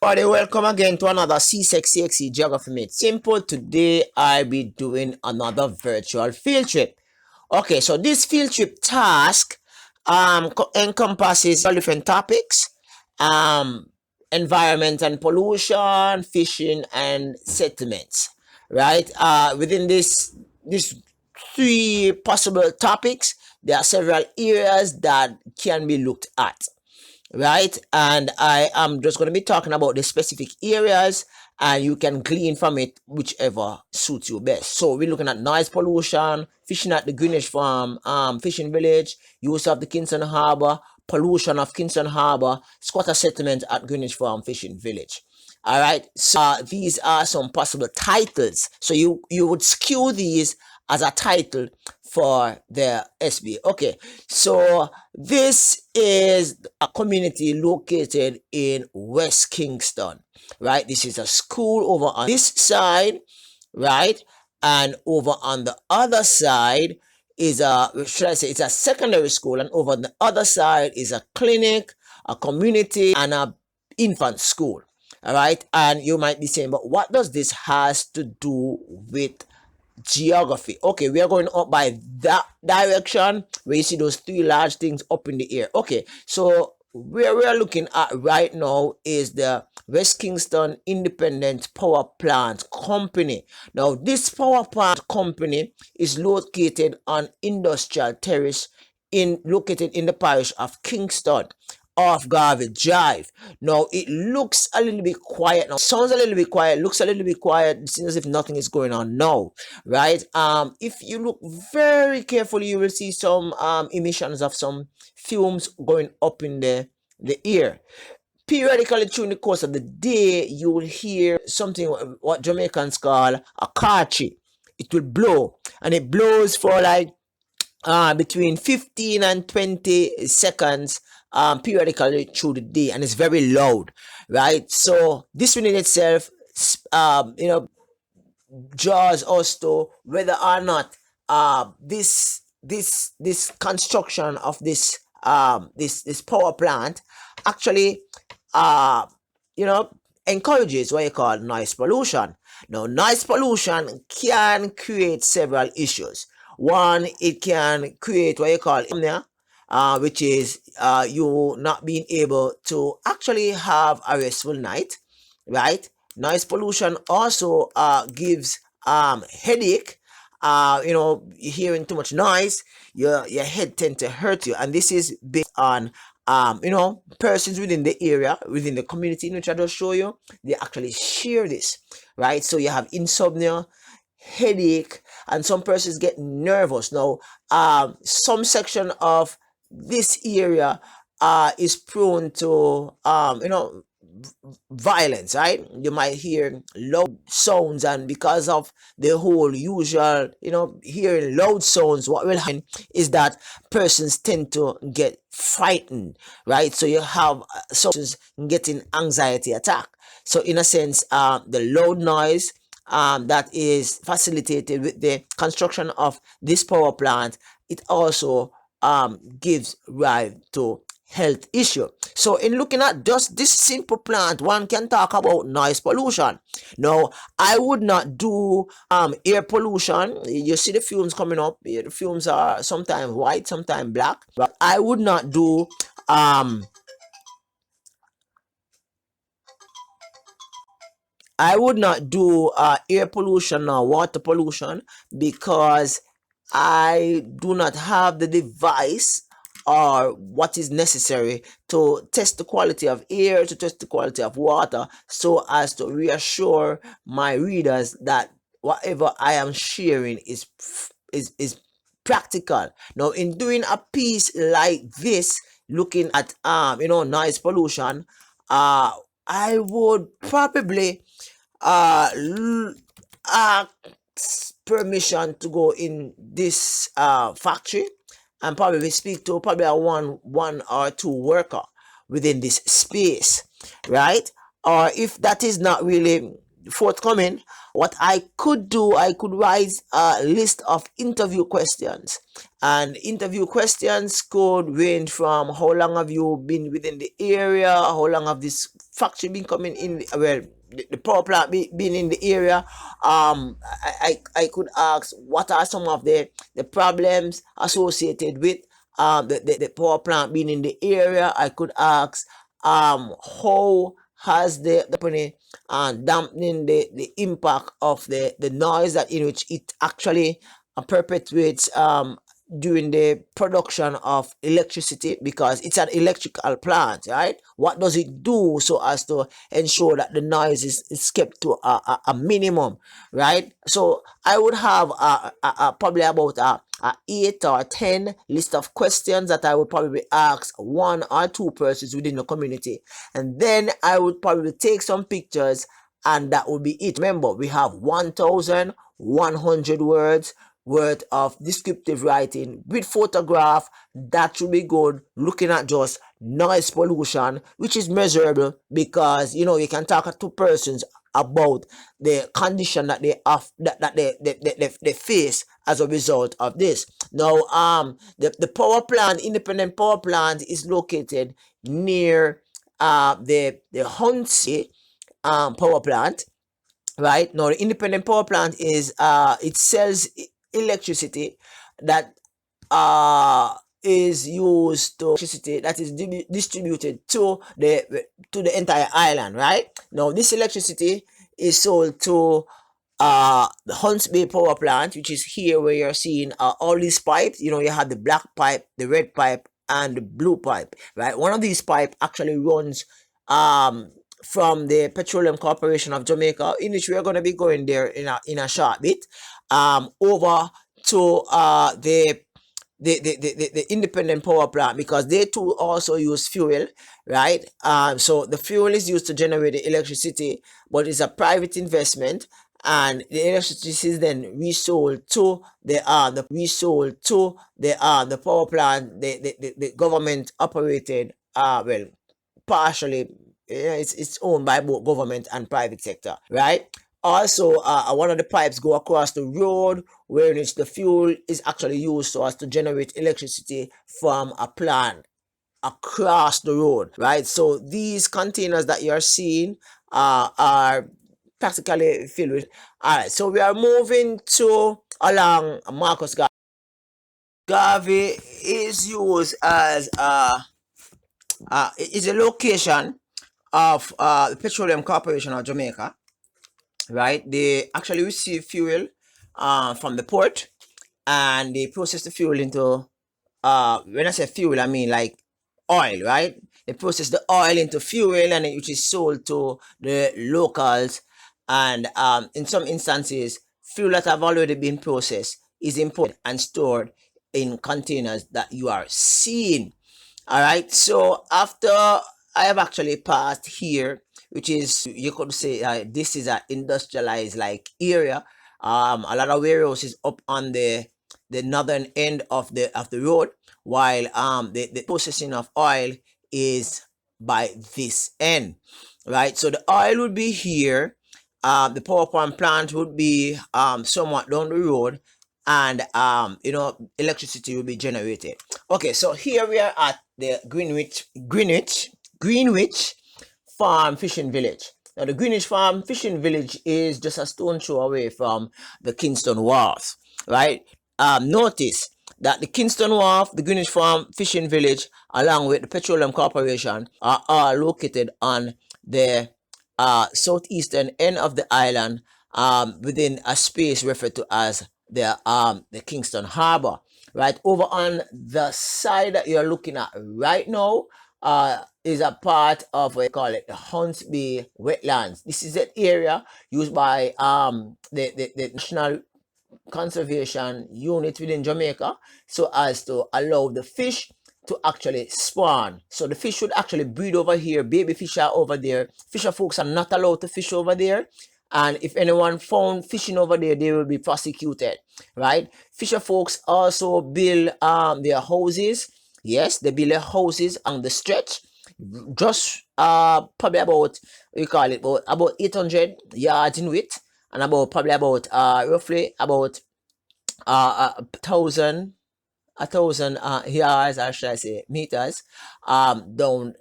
Everybody, welcome again to another Csec Cxc Geography Made Simple. Today I'll be doing another virtual field trip. Okay, so this field trip task encompasses different topics, um, environment and pollution, fishing and settlements. Right? Within this three possible topics, there are several areas that can be looked at, right? And I am just going to be talking about the specific areas, and you can glean from it whichever suits you best. So we're looking at noise pollution, fishing at the Greenage Farm, fishing village, use of the Kingston Harbour, pollution of Kingston Harbour, squatter settlement at Greenage Farm fishing village. All right, so these are some possible titles. So you would skew these as a title for the SB. Okay, so this is a community located in West Kingston, right? This is a school over on this side, right? And over on the other side is should I say, it's a secondary school, and over on the other side is a clinic, a community, and a infant school. All right, and you might be saying, but what does this has to do with geography? Okay, we are going up by that direction where you see those three large things up in the air. Okay, so where we are looking at right now is the West Kingston Independent Power Plant Company. Now, this power plant company is located on Industrial Terrace located in the parish of Kingston off Garvey Drive. Now, it looks a little bit quiet now, sounds a little bit quiet, looks a little bit quiet. It seems as if nothing is going on now, right? If you look very carefully, you will see some emissions of some fumes going up in the air. Periodically during the course of the day, you will hear something what Jamaicans call a kachi. It will blow, and it blows for like between 15 and 20 seconds periodically through the day, and it's very loud, right? So this in itself draws us to whether or not this construction of this this power plant actually encourages what you call noise pollution. Now, noise pollution can create several issues. One, it can create what you call insomnia, which is you not being able to actually have a restful night, right? Noise pollution also gives headache. Hearing too much noise, your head tend to hurt you, and this is based on persons within the area, within the community in which I just show you. They actually share this, right? So you have insomnia, headache, and some persons get nervous. Now, some section of this area is prone to violence, right? You might hear loud sounds, and because of the whole usual hearing loud sounds, what will happen is that persons tend to get frightened, right? So you have some persons getting anxiety attack. So in a sense, the loud noise that is facilitated with the construction of this power plant, it also gives rise to health issue. So in looking at just this simple plant, one can talk about noise pollution. Now, I would not do air pollution. You see the fumes coming up. The fumes are sometimes white, sometimes black, but I would not do air pollution or water pollution, because I do not have the device or what is necessary to test the quality of air, to test the quality of water, so as to reassure my readers that whatever I am sharing is practical. Now, in doing a piece like this, looking at noise pollution, I would probably ask permission to go in this factory and probably speak to probably a one or two worker within this space, right? Or if that is not really forthcoming, what I could do, I could write a list of interview questions. And interview questions could range from how long have you been within the area, how long have this factory been coming in, well, the power plant been in the area. I could ask what are some of the problems associated with the power plant being in the area. I could ask how has the company dampening the impact of the noise that in which it actually perpetuates during the production of electricity, because it's an electrical plant, right? What does it do so as to ensure that the noise is kept to a minimum, right? So I would have probably about a 8 or 10 list of questions that I would probably ask 1 or 2 persons within the community, and then I would probably take some pictures, and that would be it. Remember, we have 1,100 words worth of descriptive writing with photograph. That should be good, looking at just noise pollution, which is measurable, because you know you can talk to 2 persons about the condition that they have, that they face as a result of this. Now the power plant, independent power plant, is located near the Huntsy power plant. Right now, the independent power plant is it sells electricity that is used to electricity that is distributed to the entire island. Right now, this electricity is sold to the Hunts Bay power plant, which is here where you're seeing all these pipes. You know, you have the black pipe, the red pipe, and the blue pipe. Right, one of these pipe actually runs from the Petroleum Corporation of Jamaica, in which we are going to be going there in a short bit, over to the independent power plant, because they too also use fuel, right? So the fuel is used to generate the electricity, but it's a private investment, and the electricity is then resold to the power plant, the government operated, well, partially, it's owned by both government and private sector, right? Also, one of the pipes go across the road, where in which the fuel is actually used so as to generate electricity from a plant across the road, right? So these containers that you're seeing are practically filled with. All right, so we are moving to along Marcus Garvey. Garvey is used as is a location of the Petroleum Corporation of Jamaica, right? They actually receive fuel from the port, and they process the fuel into, when I say fuel, I mean like oil, right? They process the oil into fuel, and which is sold to the locals. And in some instances, fuel that have already been processed is imported and stored in containers that you are seeing. All right, so after I have actually passed here, which is, you could say, this is an industrialized like area. A lot of warehouses up on the northern end of the road, while the processing of oil is by this end, right? So the oil would be here, the power plant would be somewhat down the road, and you know, electricity will be generated. Okay, so here we are at the Greenwich Farm Fishing Village. Now, the Greenage Farm Fishing Village is just a stone throw away from the Kingston Wharf, right? Notice that the Kingston Wharf, the Greenage Farm Fishing Village, along with the Petroleum Corporation, are all located on the southeastern end of the island, within a space referred to as the Kingston Harbour. Right over on the side that you're looking at right now, is a part of what they call it the Hunts Bay wetlands. This is an area used by the National Conservation Unit within Jamaica, so as to allow the fish to actually spawn. So the fish should actually breed over here. Baby fish are over there. Fisher folks are not allowed to fish over there. And if anyone found fishing over there, they will be prosecuted, right? Fisher folks also build their houses. Yes, they build their houses on the stretch. just probably about, we call it about 800 yards in width, and about probably about roughly about 1,000 yards, or should I say meters, down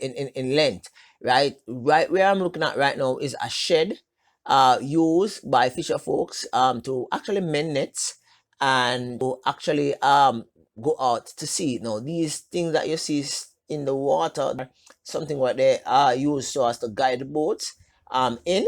in length, right where I'm looking at right now is a shed used by fisher folks to actually mend nets and to actually go out to sea. Now these things that you see in the water are something what they use so as to guide the boats in,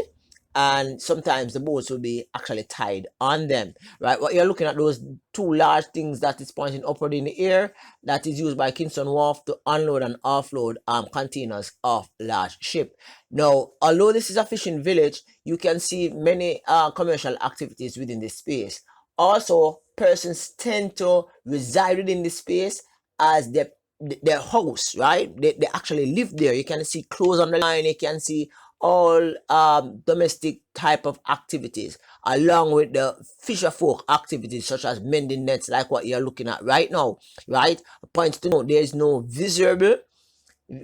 and sometimes the boats will be actually tied on them, right? What you're looking at, those two large things that is pointing upward in the air, that is used by Kingston Wharf to unload and offload containers of large ship. Now, although this is a fishing village, you can see many commercial activities within this space. Also, persons tend to reside within this space as their house, right? They actually live there. You can see clothes on the line, you can see all domestic type of activities, along with the fisher folk activities such as mending nets, like what you're looking at right now, right? Points to note, there is no visible,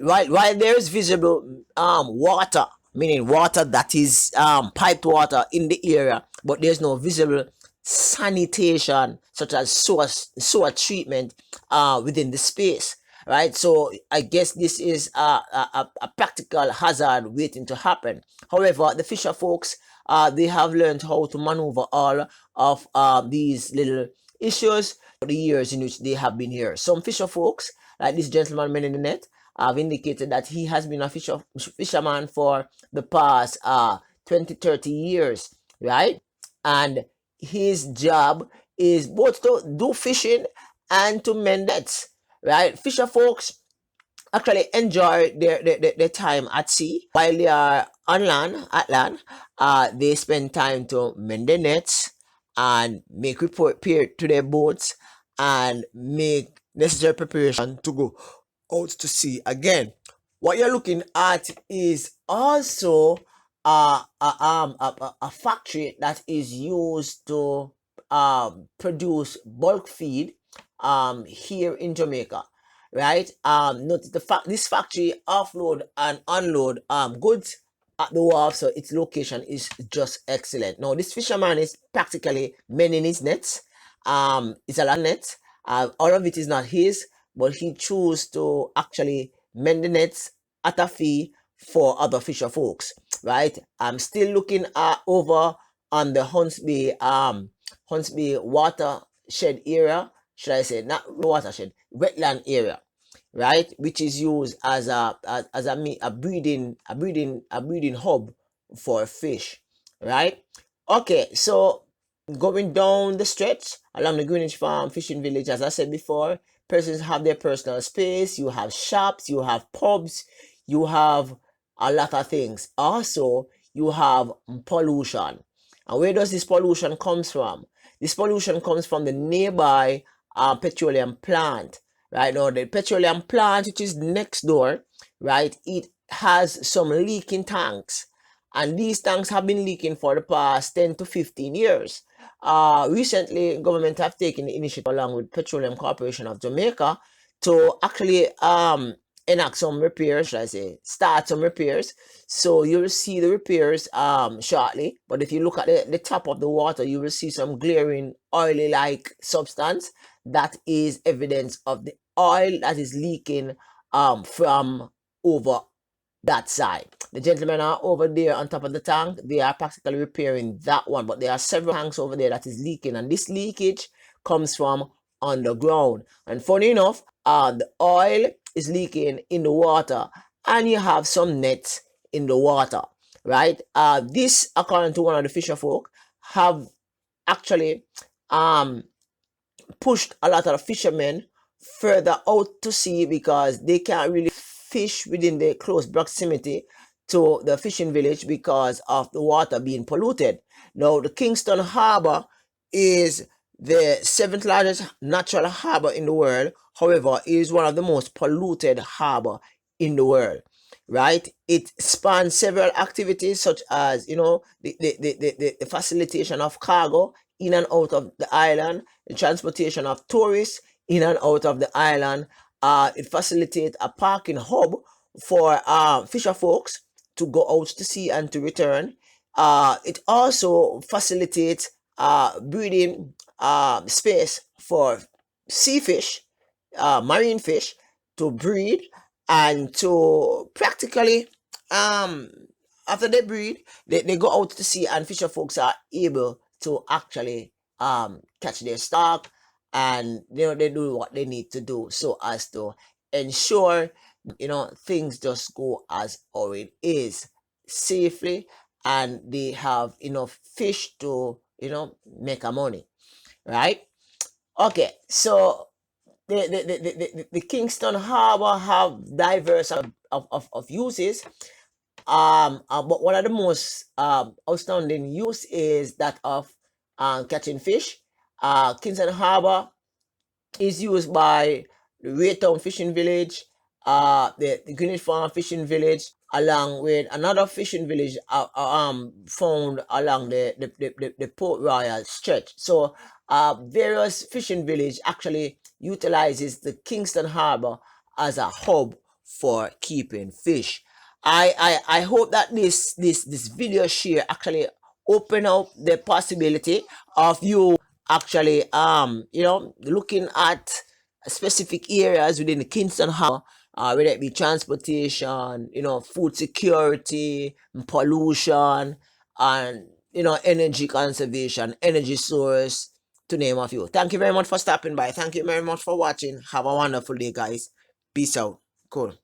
right? While there is visible water, meaning water that is piped water in the area, but there's no visible sanitation such as sewer treatment within the space, right? So I guess this is a practical hazard waiting to happen. However, the fisher folks, they have learned how to maneuver all of these little issues for the years in which they have been here. Some fisher folks, like this gentleman man in the net, have indicated that he has been a fisherman for the past 20, 30 years, right? And his job is both to do fishing and to mend nets, right? Fisher folks actually enjoy their time at sea while they are on land, at land. They spend time to mend their nets and make repair to their boats and make necessary preparation to go out to sea again. What you're looking at is also a factory that is used to produce bulk feed here in Jamaica, right? Notice the fact this factory offload and unload goods at the wharf, so its location is just excellent. Now this fisherman is practically mending his nets. It's a lot of nets. All of it is not his, but he chose to actually mend the nets at a fee for other fisher folks, right? I'm still looking over on the Hunts Bay watershed area, should I say, not watershed, wetland area, right? Which is used as a breeding hub for fish, right? Okay, so going down the stretch along the Greenage Farm fishing village, as I said before, persons have their personal space. You have shops, you have pubs, you have a lot of things. Also, you have pollution. And where does this pollution comes from? This pollution comes from the nearby petroleum plant. Right now, the petroleum plant, which is next door, right, it has some leaking tanks. And these tanks have been leaking for the past 10 to 15 years. Recently, government have taken the initiative along with Petroleum Corporation of Jamaica to actually enact some repairs, should I say, start some repairs. So you will see the repairs shortly. But if you look at the top of the water, you will see some glaring oily like substance. That is evidence of the oil that is leaking from over that side. The gentlemen are over there on top of the tank. They are practically repairing that one, but there are several tanks over there that is leaking, and this leakage comes from underground. And funny enough, the oil is leaking in the water, and you have some nets in the water, right? This, according to one of the fisher folk, have actually pushed a lot of fishermen further out to sea because they can't really fish within the close proximity to the fishing village because of the water being polluted. Now, the Kingston Harbour is the 7th largest natural harbour in the world. However, it is one of the most polluted harbour in the world, right? It spans several activities such as, the facilitation of cargo in and out of the island, the transportation of tourists in and out of the island, It facilitates a parking hub for fisher folks to go out to sea and to return. It also facilitates breeding space for sea fish, marine fish, to breed and to practically, um, after they breed, they go out to sea and fisher folks are able to actually catch their stock, and they do what they need to do so as to ensure things just go as how it is safely, and they have enough fish to make a money, right? Okay, so the Kingston Harbour have diverse of uses. But one of the most outstanding use is that of catching fish. Kingston Harbour is used by the Raytown Fishing Village, the Greenage Farm Fishing Village, along with another fishing village found along the Port Royal stretch. So various fishing village actually utilizes the Kingston Harbour as a hub for keeping fish. I hope that this video share actually open up the possibility of you actually looking at specific areas within the Kingston Harbour, whether it be transportation, food security, pollution, and energy conservation, energy source, to name a few. Thank you very much for stopping by. Thank you very much for watching. Have a wonderful day, guys. Peace out. Cool.